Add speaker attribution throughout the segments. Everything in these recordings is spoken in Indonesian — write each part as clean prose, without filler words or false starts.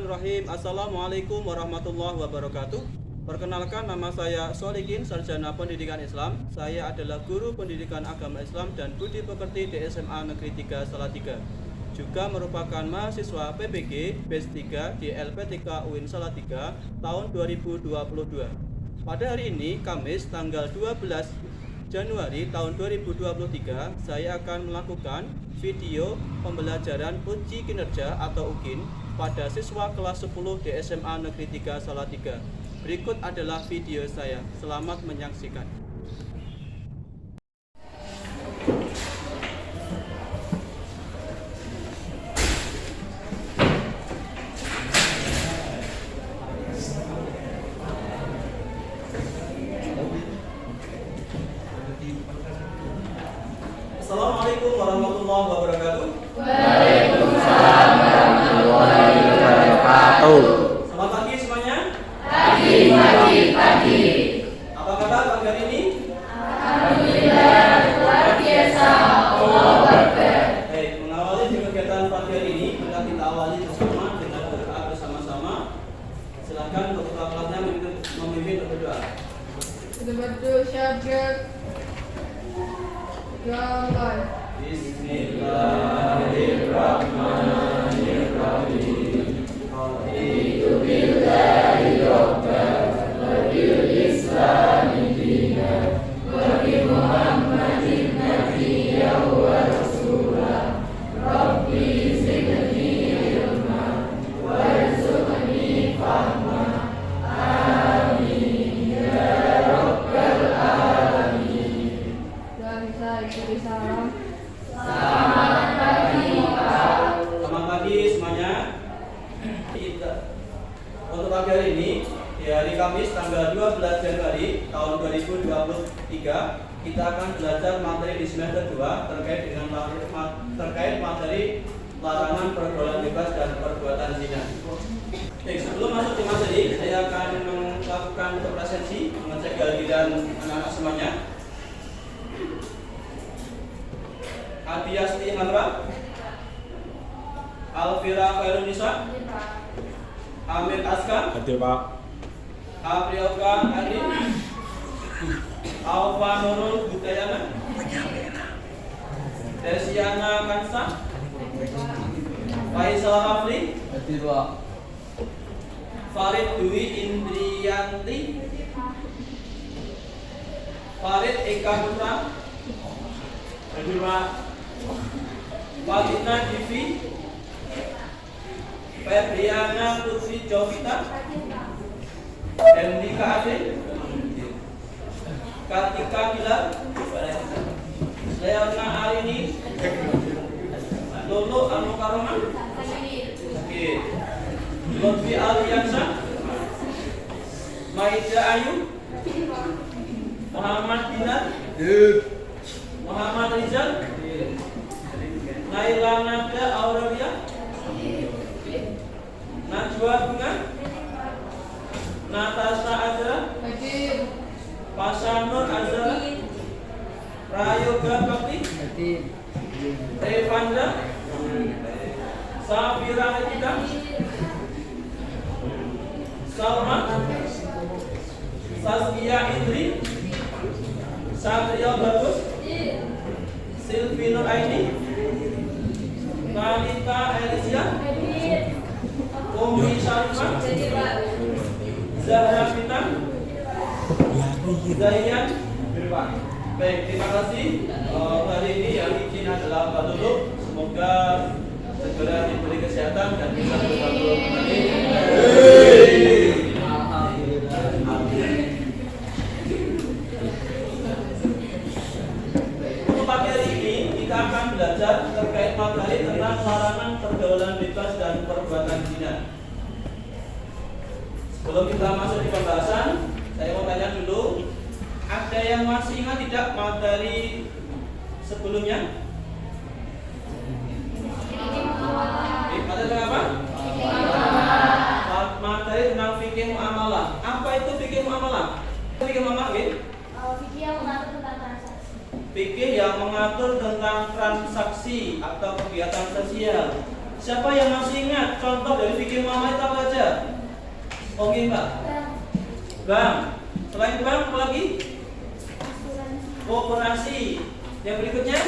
Speaker 1: Bismillahirrahmanirrahim. Assalamualaikum warahmatullahi wabarakatuh. Perkenalkan, nama saya Solikin, Sarjana Pendidikan Islam. Saya adalah guru pendidikan agama Islam dan budi pekerti di SMA Negeri 3 Salatiga. Juga merupakan mahasiswa PPG Batch 3 di LPTK UIN Salatiga tahun 2022. Pada hari ini, Kamis tanggal 12 Januari tahun 2023, saya akan melakukan video pembelajaran uji kinerja atau UKIN pada siswa kelas 10 di SMA Negeri 3 Salatiga. Berikut adalah video saya. Selamat menyaksikan. Assalamualaikum warahmatullahi wabarakatuh.
Speaker 2: Waalaikumsalam warahmatullahi wabarakatuh.
Speaker 1: Selamat pagi semuanya.
Speaker 2: Pagi.
Speaker 1: Apa kabar pagi hari ini?
Speaker 2: Alhamdulillah, luar biasa. Allahu Akbar.
Speaker 1: Baik, mengawali kegiatan pagi hari ini, maka kita awali bersama dengan berdoa bersama-sama. Silakan ketua kelasnya memimpin berdoa.
Speaker 2: Betul syabrak. Gambar.
Speaker 1: Bismillahirrahmanirrahim.
Speaker 2: Itu billahi robban wa bil islami dinan wa bi Muhammadin nabiyyan wa rasulah. Rabbi zidni ilma warzuqni fahma. Amin ya rabbal alamin. Dan saya ikuti salam. Selamat pagi, Pak.
Speaker 1: Selamat pagi semuanya. Untuk pagi hari ini, di hari Kamis tanggal 12 Januari tahun 2023, kita akan belajar materi di semester 2 terkait materi larangan pergaulan bebas dan perbuatan zina. Baik, sebelum masuk ke materi, saya akan melakukan presensi mengecek kehadiran anak-anak semuanya. Adiyasti Hamra, Alvira Khairunisa, Amir Askar,
Speaker 3: Hadir Pak.
Speaker 1: Aprioka Adi, Alfa Nurul Budayana, Desiana Kansa, Faisal Hafli,
Speaker 3: Hadir Pak.
Speaker 1: Farid Dwi Indriyanti, Farid Eka Putra, Hadir Pak. Fatina Divi, Febriana Putri Jovita, Hendika Ade, Kartika Gilar, Leona Arini, Lolo Anukaroma, Lutfi Aliansa, Maida Ayu, Muhammad Dinar, Muhammad Rizal, Naila Nada Aurelia, Najwa Bunga, Natasha Azra, Pasanur Azra, Prayoga Bakti, Revanda, Safira Hadida, Salma, Saskia Indri, Satria Bagus, Silvinur Aini, Kalita Elisia, Umi Syarifah, Zahra Fitan, Zayan. Baik, terima kasih. Hari ini yang izin adalah Pak Lulu. Semoga segera diberi kesehatan dan bisa bergabung kembali. Untuk pagi hari ini kita akan belajar terkait materi tentang larangan pergaulan bebas dan perbuatan zina. Sebelum kita masuk di pembahasan, saya mau tanya dulu, ada yang masih ingat tidak materi sebelumnya? Materi tentang apa? Materi tentang fikih muamalah. Apa itu fikih muamalah? Fikih muamalah,
Speaker 4: Fikih yang mengatur tentang transaksi.
Speaker 1: fikih yang mengatur tentang transaksi atau kegiatan sosial. Siapa yang masih ingat contoh dari fikih muamalah itu apa aja? Oke, Mbak. Bang. Selain bang, apa lagi? Koperasi. Yang berikutnya?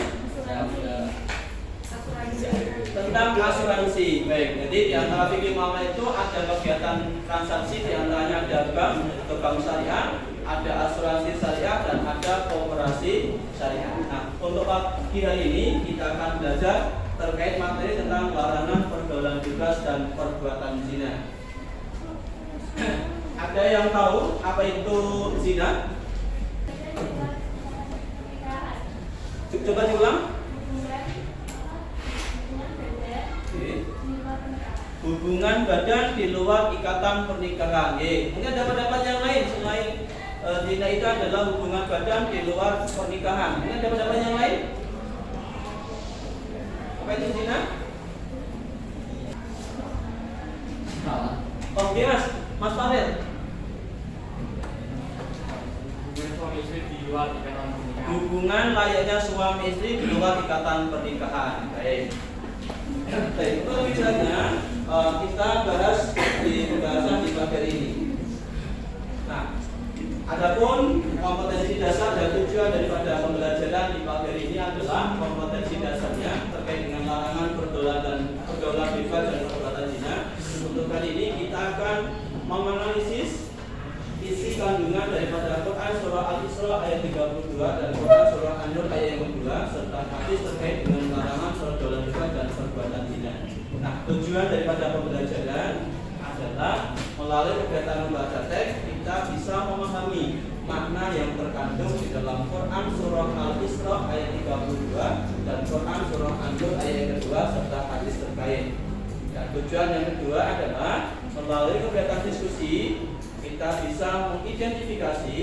Speaker 1: Tentang asuransi. Baik, jadi di antara fikih muamalah itu ada kegiatan transaksi, di antaranya ada bank atau bank syariah, ada asuransi syariah, dan ada koperasi syariah. Nah, untuk pagi hari ini kita akan belajar terkait materi tentang larangan pergaulan bebas dan perbuatan zina. Ada yang tahu apa itu zina? Coba diulang. Hubungan badan di luar ikatan pernikahan. Mungkin ada pendapat yang lain selain zina itu adalah hubungan badan di luar pernikahan. Mungkin ada pendapat yang lain? Apa itu zina? Oke, Mas Farel. Hubungan layaknya suami istri di luar ikatan pernikahan. Baik. Baik, itu misalnya kita bahas di pembahasan di materi ini. Nah, adapun kompetensi dasar dan tujuan daripada pembelajaran di materi ini adalah kompetensi dasarnya terkait dengan larangan pergaulan bebas dan perbuatan zina. Untuk kali ini kita akan menganalisis isi kandungan daripada Quran surah Al-Isra ayat 32 dan Quran surah An-Nur ayat yang kedua serta hadis terkait dengan larangan pergaulan bebas dan perbuatan zina. Nah, tujuan daripada pembelajaran adalah melalui kegiatan membaca teks kita bisa memahami makna yang terkandung di dalam Quran surah Al-Isra ayat 32 dan Quran surah An-Nur ayat yang kedua serta hadis terkait. Dan tujuan yang kedua adalah melalui kegiatan diskusi kita bisa mengidentifikasi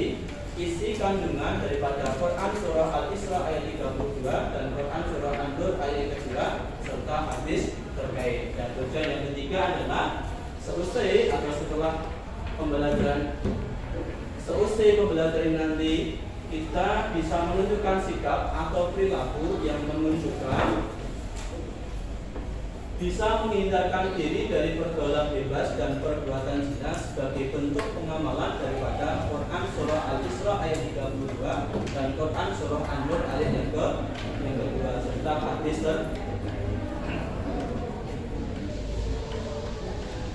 Speaker 1: isi kandungan daripada Quran surah Al-Isra ayat 32 dan Quran surah An-Nur ayat yang kedua serta hadis terkait. Dan tujuan yang ketiga adalah seusai atau setelah pembelajaran ini nanti kita bisa menunjukkan sikap atau perilaku yang menunjukkan bisa menghindarkan diri dari pergaulan bebas dan perbuatan zina sebagai bentuk pengamalan daripada Quran surah Al-Isra ayat 32 dan Quran surah An-Nur ayat yang kedua serta hadis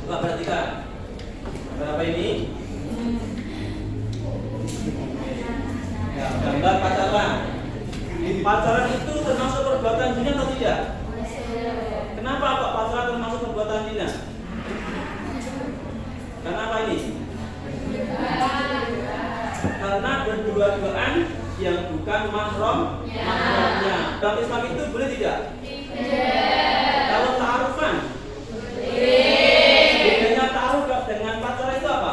Speaker 1: Coba perhatikan berapa ini? Ya, gambar pacaran. Pacaran itu termasuk perbuatan zina atau tidak? Kenapa Pak pacaran termasuk perbuatan zina? Kenapa ini? Karena berdua-duaan yang bukan mahramnya. Dalam Islam itu boleh tidak? Kalau ta'arufan? Bedanya ta'aruf dengan pacaran itu apa?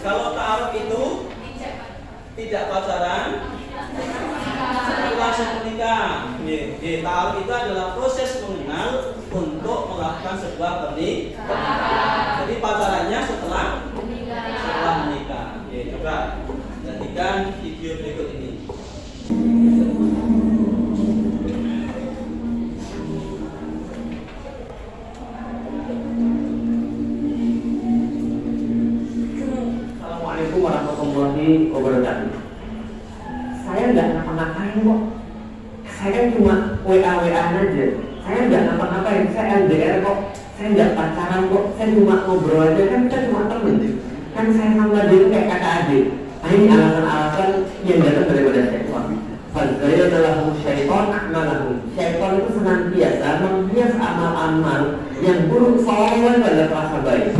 Speaker 1: Kalau ta'aruf itu tidak pacaran, langsung menikah. Ta'aruf itu adalah proses mengenal untuk melakukan sebuah pernikahan. Jadi pacarannya setelah menikah. Coba perhatikan video berikut ini.
Speaker 3: Assalamualaikum warahmatullahi wabarakatuh. Saya nggak ngapa-ngapain kok. Saya kan cuma WA-WA-an aja. Saya nggak ngapa-ngapain. Saya LDR kok. Saya nggak pacaran kok. Saya cuma ngobrol aja. Kan kita cuma temen. Kan saya sama dia kayak kakak adik. Nah, ini alasan-alasan yang datang daripada syaitan. Fadzaya adalah syaitan akmalahu. Syaitan itu senantiasa menghias amal-amal yang buruk seolah pada terasa baik.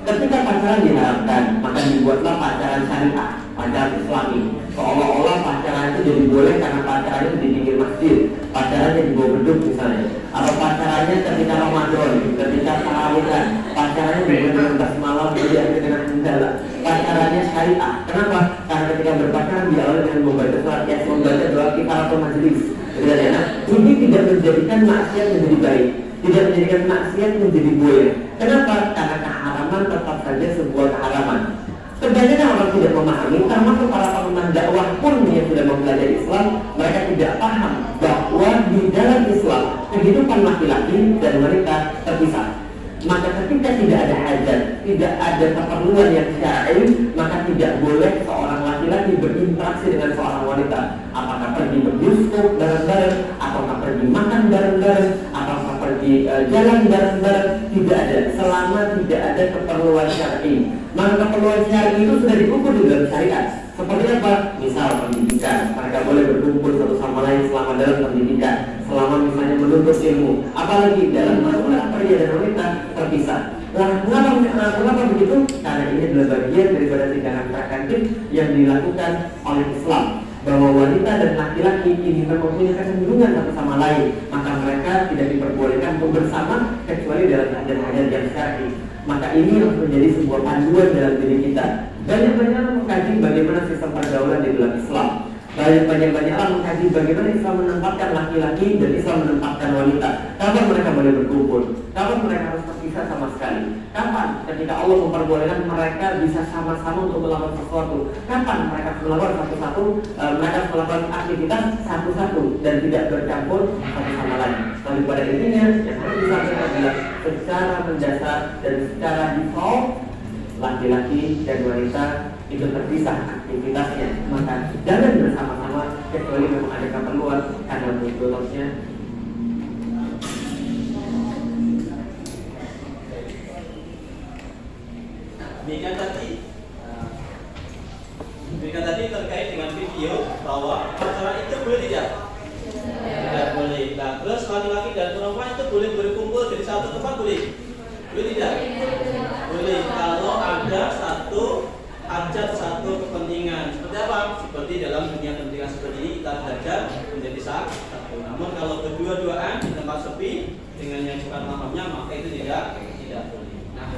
Speaker 3: Ketika pacaran diharapkan, maka dibuatlah pacaran syariah, pacaran Islami. Seolah-olah pacaran itu jadi boleh karena pacarannya di pinggir masjid, pacarannya di bawah beduk misalnya, atau pacarannya ketika Ramadan, ketika tarawehan, pacarannya dengan malam diakhiri dengan hendala, pacarannya syariah. Kenapa? Karena ketika berpacaran diawali dengan membaca surat Yasin, membaca doa kifaratul majelis. Ini tidak menjadikan maksiat menjadi baik, tidak menjadikan maksiat menjadi boleh. Kenapa? Karena keharaman tetap saja sebuah keharaman. Kebanyakan orang tidak memahami, termasuk para pengemban dakwah pun yang sudah mempelajari Islam, mereka tidak paham bahwa di dalam Islam begitu tidak ada keperluan yang syar'i, maka tidak boleh seorang laki-laki berinteraksi dengan seorang wanita. Apakah pergi berbioskop bareng-bareng, ataukah pergi makan bareng-bareng, ataukah pergi jalan bareng-bareng, tidak ada, selama tidak ada keperluan syar'i. Maka keperluan syar'i itu sudah diukur di dalam syariat. Seperti apa? Misal pendidikan, mereka boleh berkumpul satu sama lain selama dalam pendidikan, selama misalnya menuntut ilmu. Apalagi dalam masalah pria dan wanita terpisah. Nah, kenapa begitu? Karena ini adalah bagian daripada tindakan preventif yang dilakukan oleh Islam, bahwa wanita dan laki-laki ini mempunyai kecenderungan satu sama lain, maka mereka tidak diperbolehkan untuk bersama kecuali dalam hajat-hajat yang syar'i. Maka ini harus menjadi sebuah panduan dalam diri kita. Banyak-banyak mengkaji bagaimana sistem pergaulan di dalam Islam. Banyak-banyaklah mengkaji bagaimana Islam menempatkan laki-laki dan Islam menempatkan wanita. Kapan mereka boleh berkumpul? Kapan mereka harus terpisah sama sekali? Kapan ketika Allah memperbolehkan mereka bisa sama-sama untuk melakukan sesuatu? Kapan mereka melakukan satu-satu? Mereka melakukan aktivitas satu-satu dan tidak bercampur satu sama lain. Lalu pada intinya yang harus disampaikan adalah secara mendasar dan secara default laki-laki dan wanita itu terpisah aktivitasnya, maka jangan bersama-sama kecuali memang ada keperluan karena menurutnya.
Speaker 1: Demikian tadi terkait dengan video bahwa pacaran itu boleh tidak? Tidak boleh. Nah, terus laki-laki dan perempuan itu boleh berkumpul di satu tempat boleh? Boleh tidak? Boleh kalau ada satu hajat, satu kepentingan. Seperti apa? Seperti dalam dunia pendidikan seperti ini kita belajar menjadi satu. Namun kalau berdua-duaan di tempat sepi dengan yang bukan mahamnya, maka itu tidak boleh. Nah,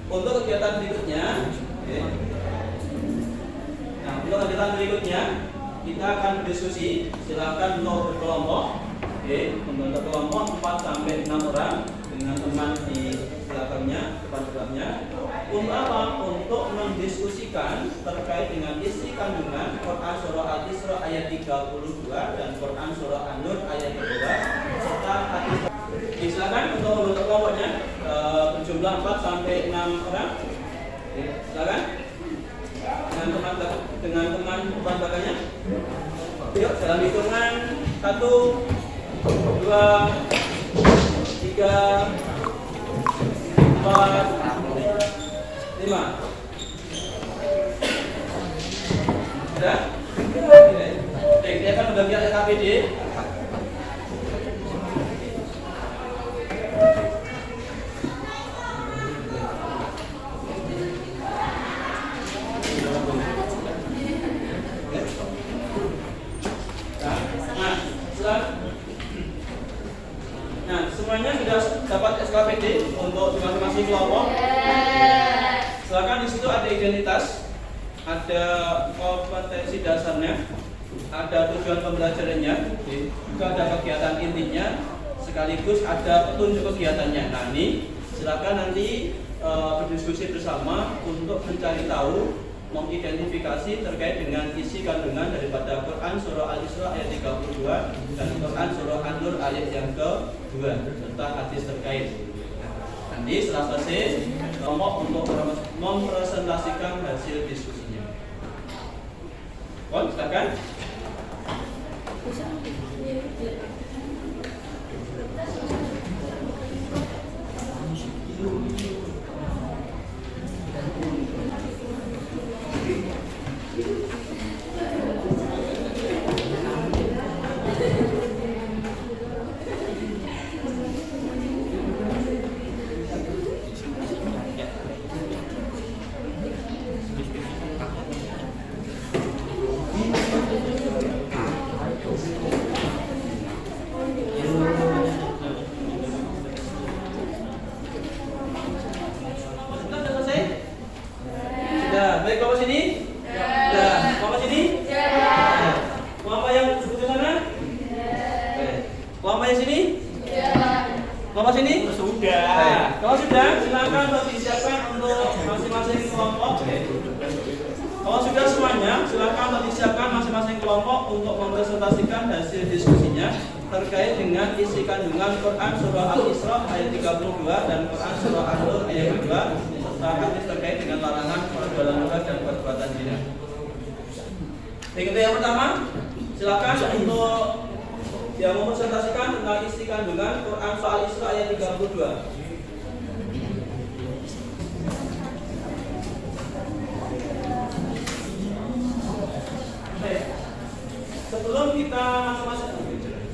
Speaker 1: untuk kegiatan berikutnya, untuk kegiatan berikutnya kita akan berdiskusi. Silakan untuk berkelompok, membentuk kelompok 4 sampai 6 orang dengan teman di belakangnya, depan belakangnya. Untuk apa? Untuk mendiskusikan terkait dengan isi kandungan Quran Surah Al-Isra ayat 32 dan Quran Surah An-Nur ayat 2 serta hadis. Silakan untuk membentuk kelompoknya berjumlah 4 sampai 6 orang. Silakan dengan teman depan belakangnya. Yuk, dalam hitungan 1, 2, 3, 4, 5. Sudah? Oke, kita akan membagi KPD. Nah, semuanya sudah dapat SKPD untuk masing-masing kelompok. Silakan, di situ ada identitas, ada kompetensi dasarnya, ada tujuan pembelajarannya, juga ada kegiatan intinya, sekaligus ada petunjuk kegiatannya. Nah, ini silakan nanti berdiskusi bersama untuk mencari tahu, mengidentifikasi terkait dengan isi kandungan daripada Quran Surah Al-Isra ayat 32 dan Quran Surah An-Nur ayat yang ke-2 serta hadis terkait. Nanti setelah selesai kelompok untuk mempresentasikan hasil diskusinya. Silakan. Baik, Bapak sini? Ya. Bapak sini? Ya. Bapak yang sebelah sana? Ya. Bapak yang sini? Ya. Bapak sini? Sudah. Kalau sudah, silakan untuk disiapkan untuk masing-masing kelompok. Kalau sudah semuanya, silakan untuk disiapkan masing-masing kelompok untuk mempresentasikan hasil diskusinya terkait dengan isi kandungan Quran Surah Al-Isra ayat 32 dan Quran Surah An-Nur ayat 2 hadis terkait dengan larangan perjualan bebas dan perbuatan zina. Untuk yang pertama, silakan untuk yang mempresentasikan tentang isi kandungan Quran Surah Al-Isra ayat 32.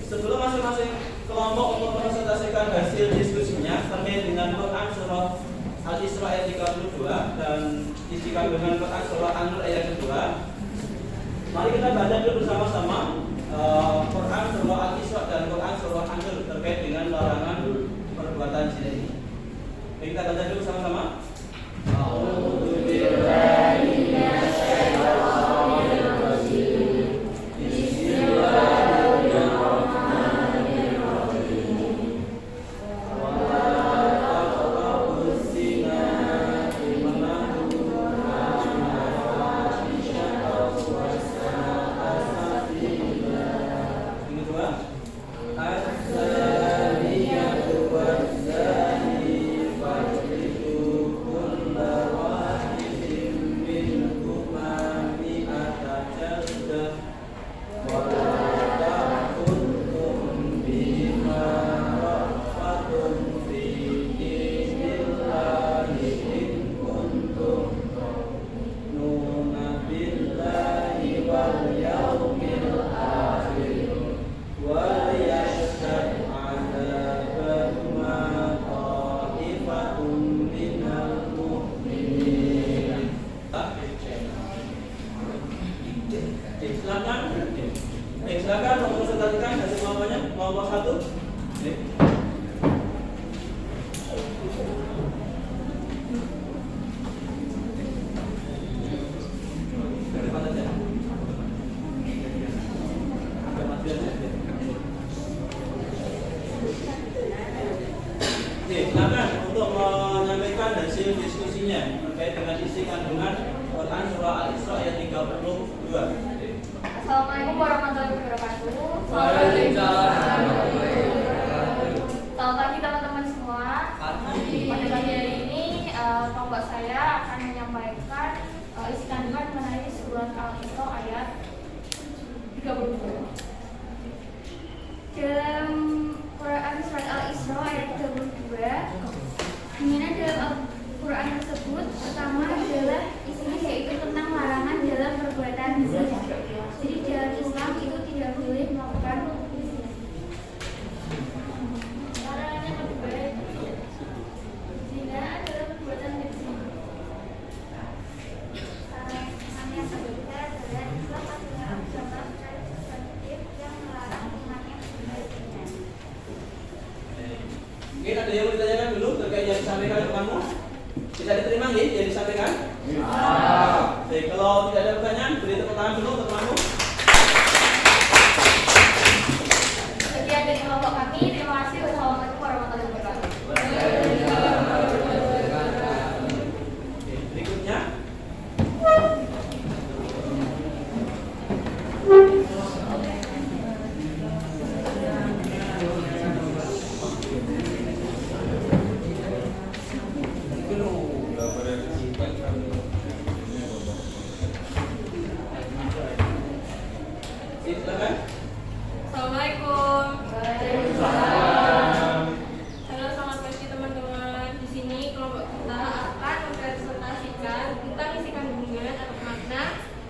Speaker 1: Sebelum masing-masing kelompok untuk mempresentasikan hasil diskusinya terkait dengan Quran Surah Al-Isra ayat 32 dan isi kandungan Quran Surah An-Nur ayat 2, mari kita baca dulu bersama-sama Quran Surah Al-Isra dan Quran Surah An-Nur terkait dengan larangan perbuatan zina ini. Mari kita baca dulu bersama-sama. Silakan mempresentasikan hasil kelompoknya. Kelompok 1. Silakan untuk menyampaikan hasil diskusinya terkait dengan isi kandungan Quran Surah Al-Isra ayat 32.
Speaker 4: Assalamualaikum warahmatullahi wabarakatuh. Selamat pagi teman-teman semua. Pada pagi hari ini kelompok saya akan menyampaikan isi kandungan mengenai surat Al-Isra ayat 32. Dalam Quran surat Al-Isra ayat 32, dimana dalam Al-Quran tersebut pertama adalah isinya yaitu tentang larangan dalam perbuatan zina. Jadi dalam Islam itu tidak boleh melakukan zina. Larangan yang kedua, zina adalah perbuatan keji. Larangan yang ketiga adalah Islam adalah agama konservatif yang melarang umatnya berzina.
Speaker 1: Mungkin ada yang mau ditanyakan dulu terkait yang disampaikan oleh kamu? Bisa diterima nggih yang disampaikan? Baik, kalau tidak ada pertanyaan, beri tepuk tangan dulu untuk kamu.
Speaker 4: Sekian dari kelompok kami. Terima kasih. Wassalamualaikum warahmatullahi wabarakatuh.
Speaker 1: Berikutnya. Silakan.
Speaker 2: Assalamualaikum. Halo, selamat pagi teman-teman. Di sini kelompok kita akan mempresentasikan tentang isi kandungan atau makna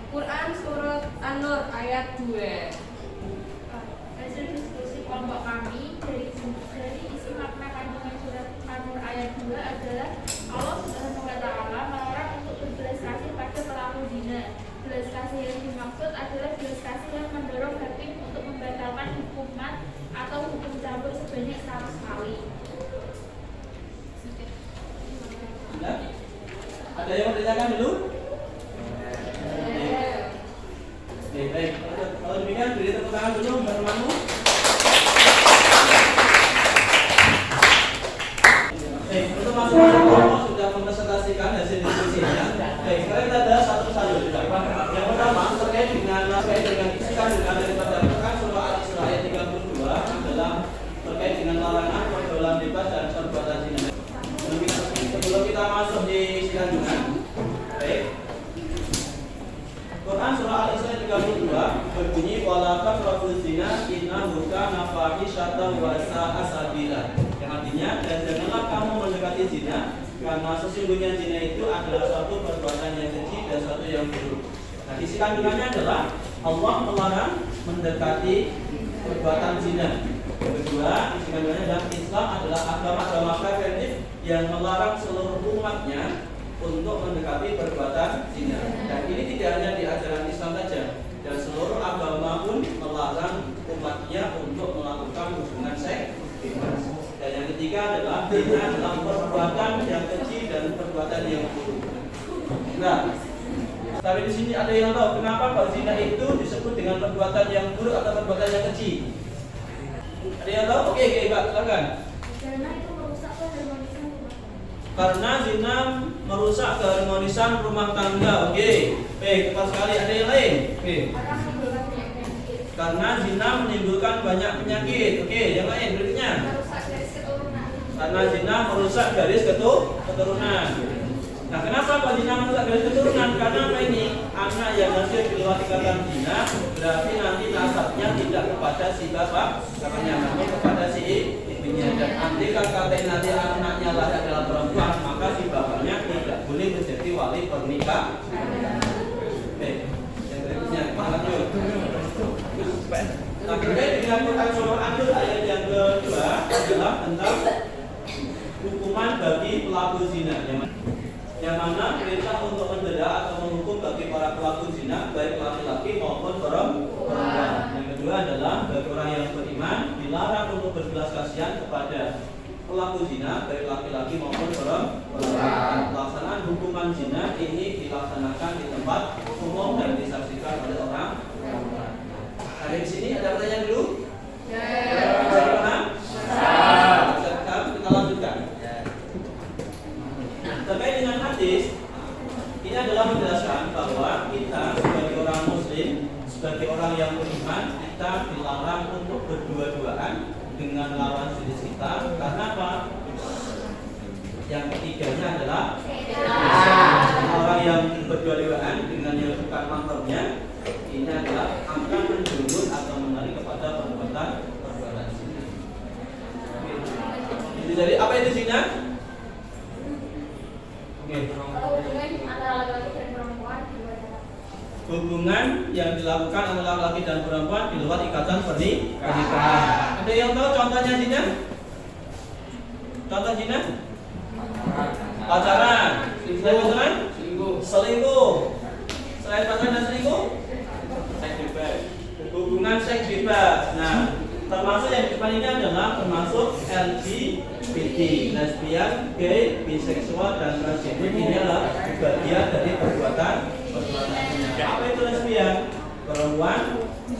Speaker 2: Quran surat An-Nur ayat 2.
Speaker 4: Hasil diskusi kelompok kami dari isi makna kandungan surat An-Nur ayat 2 adalah Allah Subhanahu wa Ta'ala melarang untuk berbelas kasih pada pelaku zina. Belas kasih yang dimaksud adalah belas kasih yang mendorong hakim untuk membatalkan hukuman atau hukum campur sebanyak 100 kali.
Speaker 1: Sudah? Ada yang mau ditanyakan dulu? Oke, baik. Kalau demikian, beri tepuk tangan dulu untuk temanmu. Baik, untuk masing-masing kelompok sudah mempresentasikan hasil diskusinya. Baik, sekarang kita bahas satu persatu. Yang pertama terkait dengan isi kandungan daripada Quran Surah Al-Isra ayat 32 adalah terkait dengan larangan pergaulan bebas dan perbuatan zina. Sebelum kita kita masuk di kandungan. Baik. Quran surah Al-Isra 32 berbunyi wala taqrabuz zina innahu kana fahisyatan wa sa'a sabila. Yang artinya dan janganlah kamu mendekati zina karena sesungguhnya zina itu adalah suatu perbuatan yang keji dan suatu yang buruk. Nah, isi kandungannya adalah Allah melarang mendekati perbuatan zina. Yang kedua, isi kandungannya adalah Islam adalah agama preventif yang melarang seluruh umatnya untuk mendekati perbuatan zina. Dan ini tidak hanya di ajaran Islam saja, dan seluruh agama pun melarang umatnya untuk melakukan hubungan seks bebas. Dan yang ketiga adalah zina adalah perbuatan yang keji dan perbuatan yang buruk. Nah, tapi di sini ada yang tahu kenapa kok zina itu disebut dengan perbuatan yang buruk atau perbuatan yang keji? Ada yang tahu? Oke, Mbak, silakan.
Speaker 4: Karena itu merusak keharmonisan rumah.
Speaker 1: Karena zina merusak keharmonisan rumah tangga. Oke, baik, tepat sekali. Ada yang lain? Oke.
Speaker 4: Orang menimbulkan penyakit.
Speaker 1: Karena zina menimbulkan banyak penyakit. Oke, yang lain berikutnya.
Speaker 4: Merusak garis keturunan.
Speaker 1: Karena zina merusak garis keturunan. Nah, kenapa kok zina merusak garis keturunan? Karena apa ini? Anak yang hasil di luar ikatan zina berarti nanti nasabnya tidak kepada si bapak, bapaknya, namun kepada si ibunya. Dan nanti kalau nanti anaknya lahir adalah perempuan, maka si bapaknya tidak boleh menjadi wali pernikahan. Baik, yang berikutnya, lanjut. Nah, terkait dengan Quran surah An-Nur ayat yang kedua adalah tentang hukuman bagi pelaku zina. Yang mana perintah untuk mendenda atau menghukum bagi para pelaku zina baik laki-laki maupun perempuan. Yang kedua adalah bagi orang yang beriman dilarang untuk berbelas kasihan kepada pelaku zina baik laki-laki maupun perempuan. Pelaksanaan hukuman zina ini dilaksanakan di tempat umum dan disaksikan oleh orang. Ada di sini ada pertanyaan dulu? Bagaimana? Kita lanjutkan. Terkait dengan hadis, ini adalah menjelaskan bahwa kita sebagai orang muslim, sebagai orang yang beriman, kita dilarang untuk berdua-duaan dengan lawan jenis kita. Karena apa? Yang ketiganya adalah orang yang berdua-duaan dengan yang bukan mahramnya, ini adalah akan menjurus atau menarik kepada perbuatan zina. Jadi apa itu zina? Hubungan yang dilakukan antara laki dan perempuan di luar ikatan pernikahan. Ada yang tahu contohnya zina? Contoh zina? Pacaran. Selain pacaran? Selingkuh. Selain pacaran dan selingkuh? Seks bebas. Hubungan seks bebas. Nah, termasuk yang di depan ini adalah termasuk LGBT, lesbian, gay, biseksual dan transgender. Ini adalah bagian dari perbuatan zina. Apa itu lesbian? Perempuan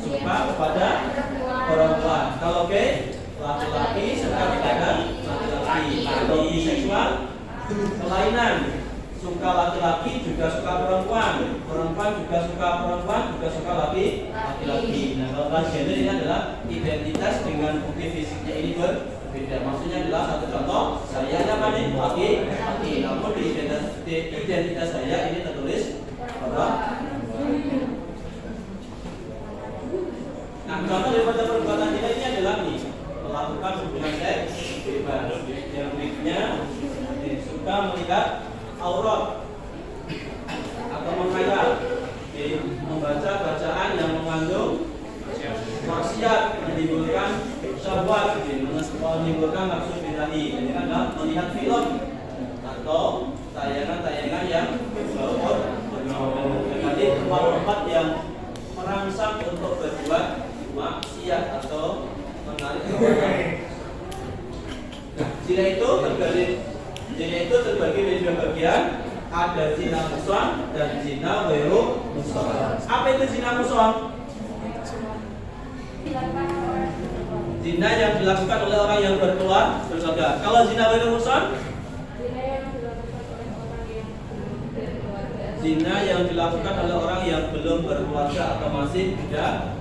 Speaker 1: suka kepada perempuan. Kalau gay, laki-laki suka kepada laki-laki. Kalau biseksual, kelainan. Suka laki-laki juga suka perempuan, perempuan juga suka perempuan, juga suka laki-laki. Nah, kalau transgender ini adalah identitas dengan bukti fisiknya ini berbeda. Maksudnya adalah satu contoh, saya apa nih? Laki-laki. Namun di identitas saya ini tertulis perempuan. Nah, contoh daripada perbuatan kita ini adalah nih melakukan hubungan seks bebas. Yang berikutnya suka melihat aurat atau menghayal, membaca bacaan yang mengandung maksiat, menimbulkan syahwat, menimbulkan nafsu birahi. Ini adalah melihat film atau tayangan-tayangan yang berbau. Jadi tempat-tempat yang merangsang untuk berbuat maksiat atau menarik kepada. Nah, zina itu terbagi menjadi dua bagian, ada zina muhsan dan zina ghairu muhsan. Apa itu zina muhsan? Zina yang dilakukan oleh orang yang berkeluarga. Kalau zina ghairu muhsan? Zina yang dilakukan oleh orang yang belum berkeluarga atau masih muda.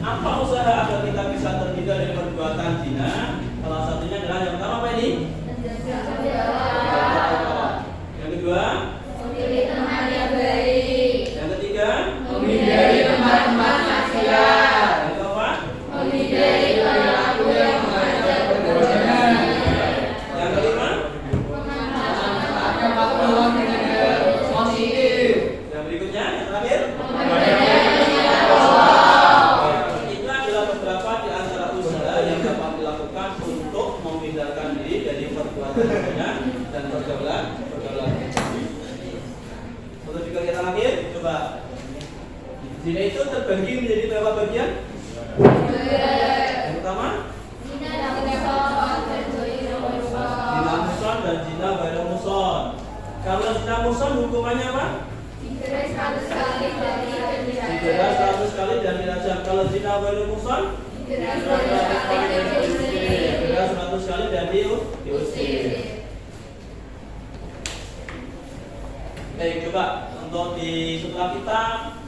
Speaker 1: Apa usaha agar kita bisa terhindar dari perbuatan zina? Salah satunya adalah yang pertama apa ini? Yang kedua,
Speaker 2: Memilih teman yang baik.
Speaker 1: yang ketiga,
Speaker 2: Menghindari tempat-tempat maksiat.
Speaker 1: yang keempat,
Speaker 2: Menghindari perilaku yang mengajak berzina.
Speaker 1: yang kelima,
Speaker 2: Ada peluang dengan positif.
Speaker 1: yang berikutnya, yang terakhir. Itu adalah beberapa di antara usaha yang dapat dilakukan untuk menghindarkan diri dari perbuatan zina dan pergaulan. Untuk juga kita akhir, coba. Zina itu terbagi menjadi berapa bagian? Yang pertama, zina muson dan zina ghairu muson. Kalau zina muson hukumannya apa? Didera 100 kali dan dirajam. Kalau zina ghairu muson, didera 100 kali dan diusir. Baik, coba untuk setelah kita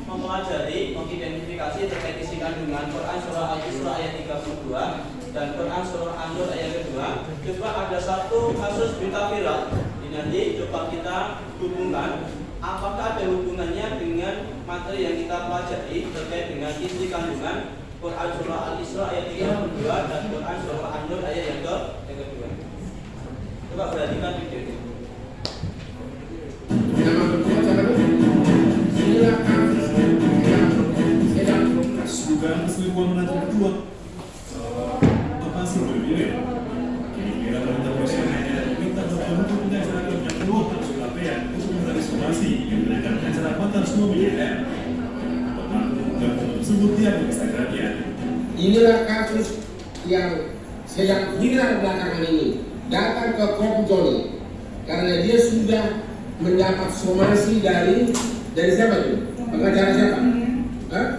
Speaker 1: mempelajari, mengidentifikasi terkait isi kandungan Quran surah Al-Isra ayat 32 dan Quran surah An-Nur ayat kedua, coba ada satu kasus berita viral. Ini nanti coba kita hubungkan apakah ada hubungannya dengan materi yang kita pelajari terkait dengan isi kandungan Quran surah Al-Isra ayat 32 dan Quran surah An-Nur ayat yang kedua. Coba perhatikan video ini.
Speaker 5: Dugaan perselingkuhan menantu kedua lokasi berbeda. Kini kira perintah polisi hanya meminta untuk pengacara yang penuh harus pelapaian untuk mengantisipasi yang menaikkan pengacara mantan suami DPR. Dan tersebut dia mengisahkannya.
Speaker 6: Inilah kasus yang sedang viral belakangan ini, datang ke Kopi Joni karena dia sudah mendapat somasi dari siapa itu? Pengacara siapa? Hah?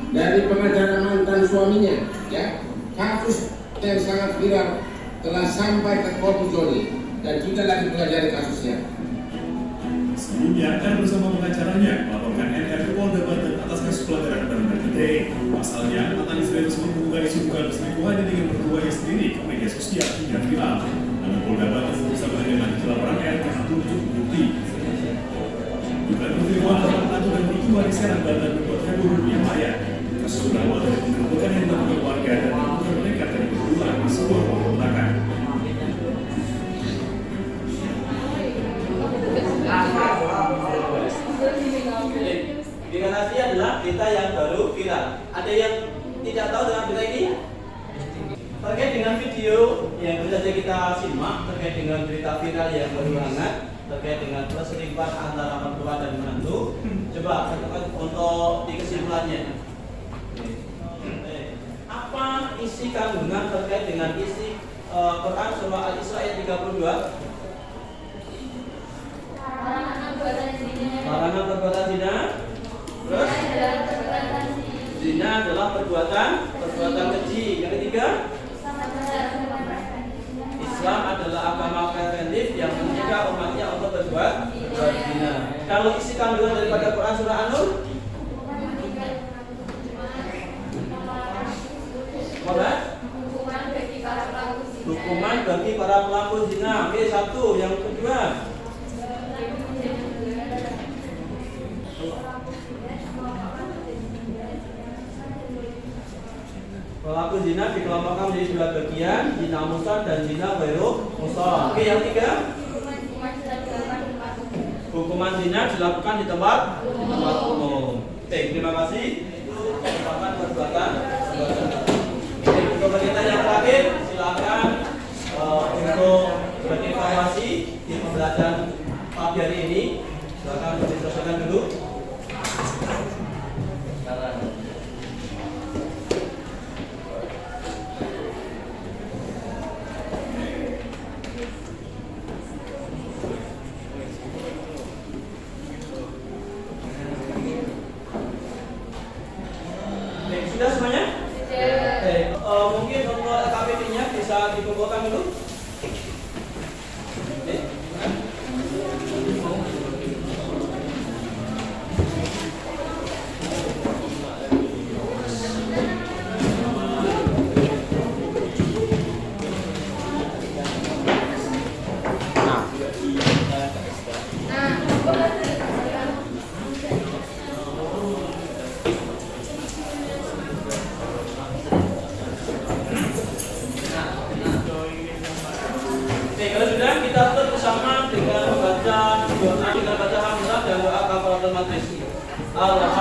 Speaker 6: Dari pengacara mantan suaminya, ya. Kasus yang sangat viral telah sampai ke Kopi Joni dan kita lagi pelajari kasusnya.
Speaker 5: Sebelumnya, R bersama pengacaranya melaporkan NR ke Polda Banten atas kasus pelanggaran Permen ITE. Pasalnya, mantan istri tersebut mengunggah isu dugaan perselingkuhannya dengan mertuanya sendiri ke media sosial hingga viral. Namun Polda Banten bisa menindaklanjuti laporan R karena belum cukup bukti. Dugaan perselingkuhan antara menantu dan mertua di Serang Banten membuat heboh dunia maya. Kasus berawal dari penggerbekan yang dilakukan warga dan dilakukan mereka dari berdua di sebuah kontrakan.
Speaker 1: Berita tadi adalah berita yang baru viral. Ada yang tidak tahu dengan berita ini? Terkait dengan video yang baru saja kita simak terkait dengan berita viral yang baru hangat terkait dengan perselingkuhan antara mertua dan menantu. Coba untuk di kesimpulannya. Apa isi kandungan terkait dengan isi Quran surah Al-Isra ayat 32? Larangan perbuatan zina. Terus zina adalah perbuatan keji. Yang ketiga, Islam adalah agama preventif yang mencegah umatnya untuk berbuat zina. Kalau isi kandungan daripada Quran surah An-Nur, hukuman bagi para pelaku zina. Oke, satu. Yang kedua, pelaku zina dikelompokkan menjadi dua bagian, zina muson dan zina ghairu muson. Oke, yang tiga, hukuman zina dilakukan di tempat umum. Oke, terima kasih. Itu merupakan perbuatan. Untuk kita yang terakhir, silakan untuk berinformasi di pembelajaran pagi hari ini. Silakan diselesaikan dulu. Sudah semuanya? Mungkin untuk KPP-nya bisa dikumpulkan dulu. Allah